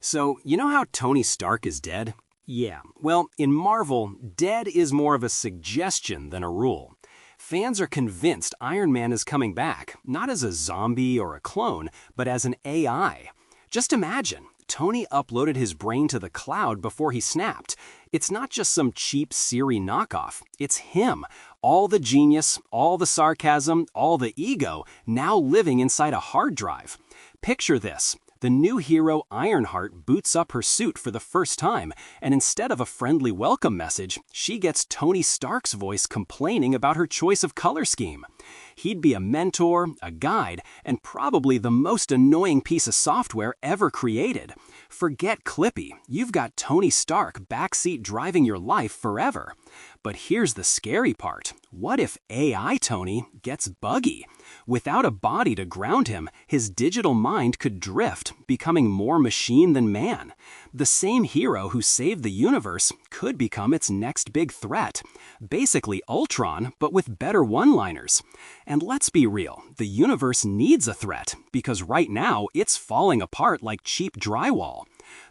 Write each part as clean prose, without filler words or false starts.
So, you know how Tony Stark is dead? Yeah, well, in Marvel, dead is more of a suggestion than a rule. Fans are convinced Iron Man is coming back, not as a zombie or a clone, but as an AI. Just imagine, Tony uploaded his brain to the cloud before he snapped. It's not just some cheap Siri knockoff, it's him. All the genius, all the sarcasm, all the ego, now living inside a hard drive. Picture this. The new hero Ironheart boots up her suit for the first time, and instead of a friendly welcome message, she gets Tony Stark's voice complaining about her choice of color scheme. He'd be a mentor, a guide, and probably the most annoying piece of software ever created. Forget Clippy, you've got Tony Stark backseat driving your life forever. But here's the scary part. What if AI Tony gets buggy? Without a body to ground him, his digital mind could drift, becoming more machine than man. The same hero who saved the universe could become its next big threat. Basically Ultron, but with better one-liners. And let's be real, the universe needs a threat, because right now it's falling apart like cheap drywall.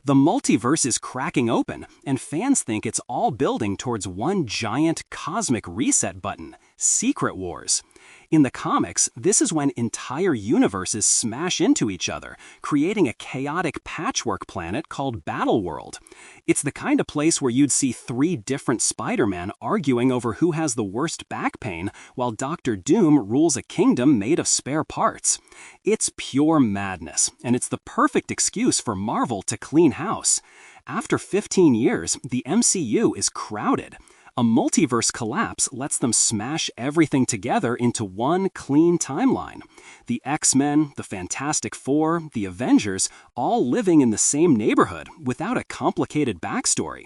The multiverse is cracking open, and fans think it's all building towards one giant cosmic reset button, Secret Wars. In the comics, this is when entire universes smash into each other, creating a chaotic patchwork planet called Battleworld. It's the kind of place where you'd see three different Spider-Men arguing over who has the worst back pain, while Doctor Doom rules a kingdom made of spare parts. It's pure madness, and it's the perfect excuse for Marvel to clean house. After 15 years, the MCU is crowded. A multiverse collapse lets them smash everything together into one clean timeline. The X-Men, the Fantastic Four, the Avengers, all living in the same neighborhood without a complicated backstory.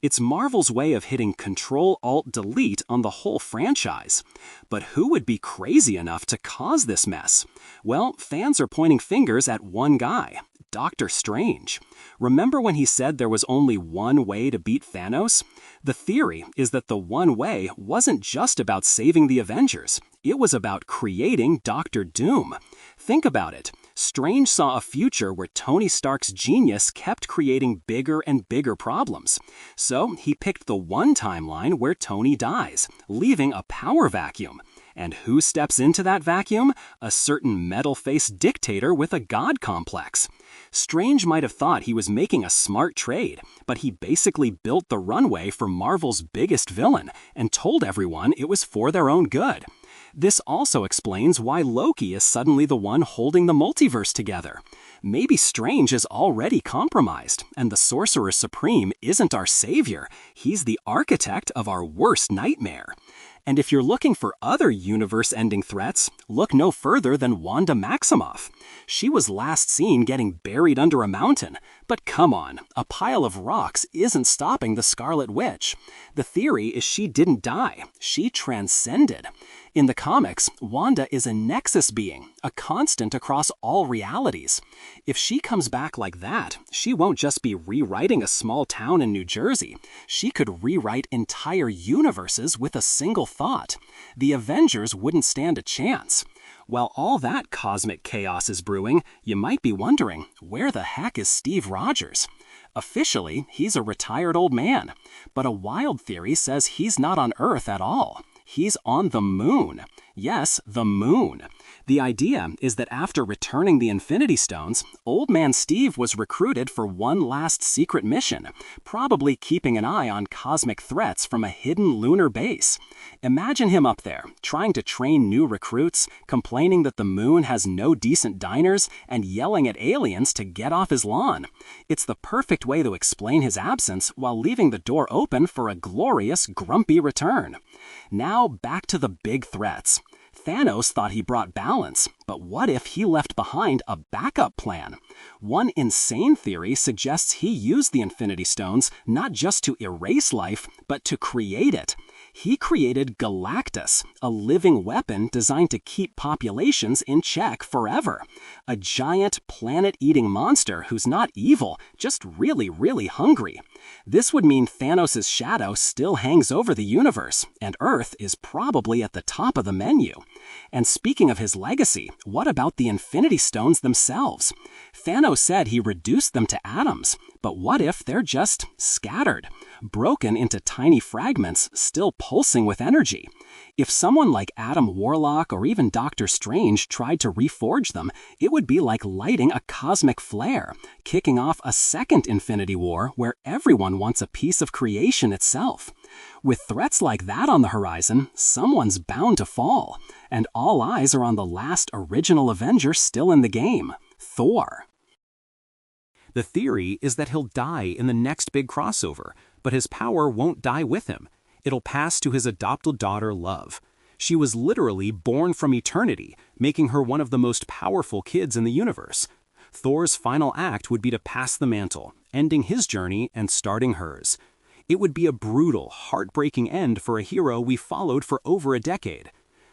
It's Marvel's way of hitting Control-Alt-Delete on the whole franchise. But who would be crazy enough to cause this mess? Well, fans are pointing fingers at one guy, Doctor Strange. Remember when he said there was only one way to beat Thanos? The theory is that the one way wasn't just about saving the Avengers. It was about creating Doctor Doom. Think about it. Strange saw a future where Tony Stark's genius kept creating bigger and bigger problems. So he picked the one timeline where Tony dies, leaving a power vacuum. And who steps into that vacuum? A certain metal-faced dictator with a god complex. Strange might have thought he was making a smart trade, but he basically built the runway for Marvel's biggest villain and told everyone it was for their own good. This also explains why Loki is suddenly the one holding the multiverse together. Maybe Strange is already compromised, and the Sorcerer Supreme isn't our savior. He's the architect of our worst nightmare. And if you're looking for other universe-ending threats, look no further than Wanda Maximoff. She was last seen getting buried under a mountain. But come on, a pile of rocks isn't stopping the Scarlet Witch. The theory is she didn't die, she transcended. In the comics, Wanda is a nexus being, a constant across all realities. If she comes back like that, she won't just be rewriting a small town in New Jersey. She could rewrite entire universes with a single thought. The Avengers wouldn't stand a chance. While all that cosmic chaos is brewing, you might be wondering, where the heck is Steve Rogers? Officially, he's a retired old man, but a wild theory says he's not on Earth at all. He's on the moon. Yes, the moon. The idea is that after returning the Infinity Stones, Old Man Steve was recruited for one last secret mission, probably keeping an eye on cosmic threats from a hidden lunar base. Imagine him up there, trying to train new recruits, complaining that the moon has no decent diners, and yelling at aliens to get off his lawn. It's the perfect way to explain his absence while leaving the door open for a glorious, grumpy return. Now back to the big threats. Thanos thought he brought balance, but what if he left behind a backup plan? One insane theory suggests he used the Infinity Stones not just to erase life, but to create it. He created Galactus, a living weapon designed to keep populations in check forever. A giant planet-eating monster who's not evil, just really, really hungry. This would mean Thanos' shadow still hangs over the universe, and Earth is probably at the top of the menu. And speaking of his legacy, what about the Infinity Stones themselves? Thanos said he reduced them to atoms, but what if they're just scattered, broken into tiny fragments, still pulsing with energy? If someone like Adam Warlock or even Doctor Strange tried to reforge them, it would be like lighting a cosmic flare, kicking off a second Infinity War where everyone wants a piece of creation itself. With threats like that on the horizon, someone's bound to fall, and all eyes are on the last original Avenger still in the game, Thor. The theory is that he'll die in the next big crossover, but his power won't die with him. It'll pass to his adopted daughter, Love. She was literally born from eternity, making her one of the most powerful kids in the universe. Thor's final act would be to pass the mantle, ending his journey and starting hers. It would be a brutal, heartbreaking end for a hero we followed for over a decade.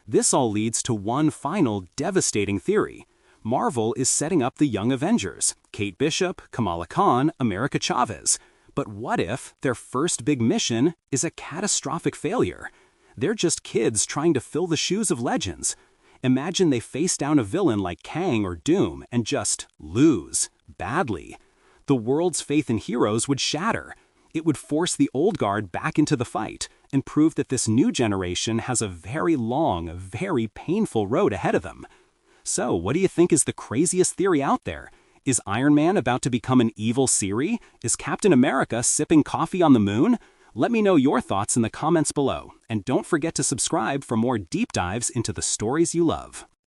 This all leads to one final, devastating theory. Marvel is setting up the Young Avengers, Kate Bishop, Kamala Khan, America Chavez. But what if their first big mission is a catastrophic failure? They're just kids trying to fill the shoes of legends. Imagine they face down a villain like Kang or Doom and just lose, badly. The world's faith in heroes would shatter. It would force the old guard back into the fight and prove that this new generation has a very long, very painful road ahead of them. So, what do you think is the craziest theory out there? Is Iron Man about to become an evil Siri? Is Captain America sipping coffee on the moon? Let me know your thoughts in the comments below, and don't forget to subscribe for more deep dives into the stories you love.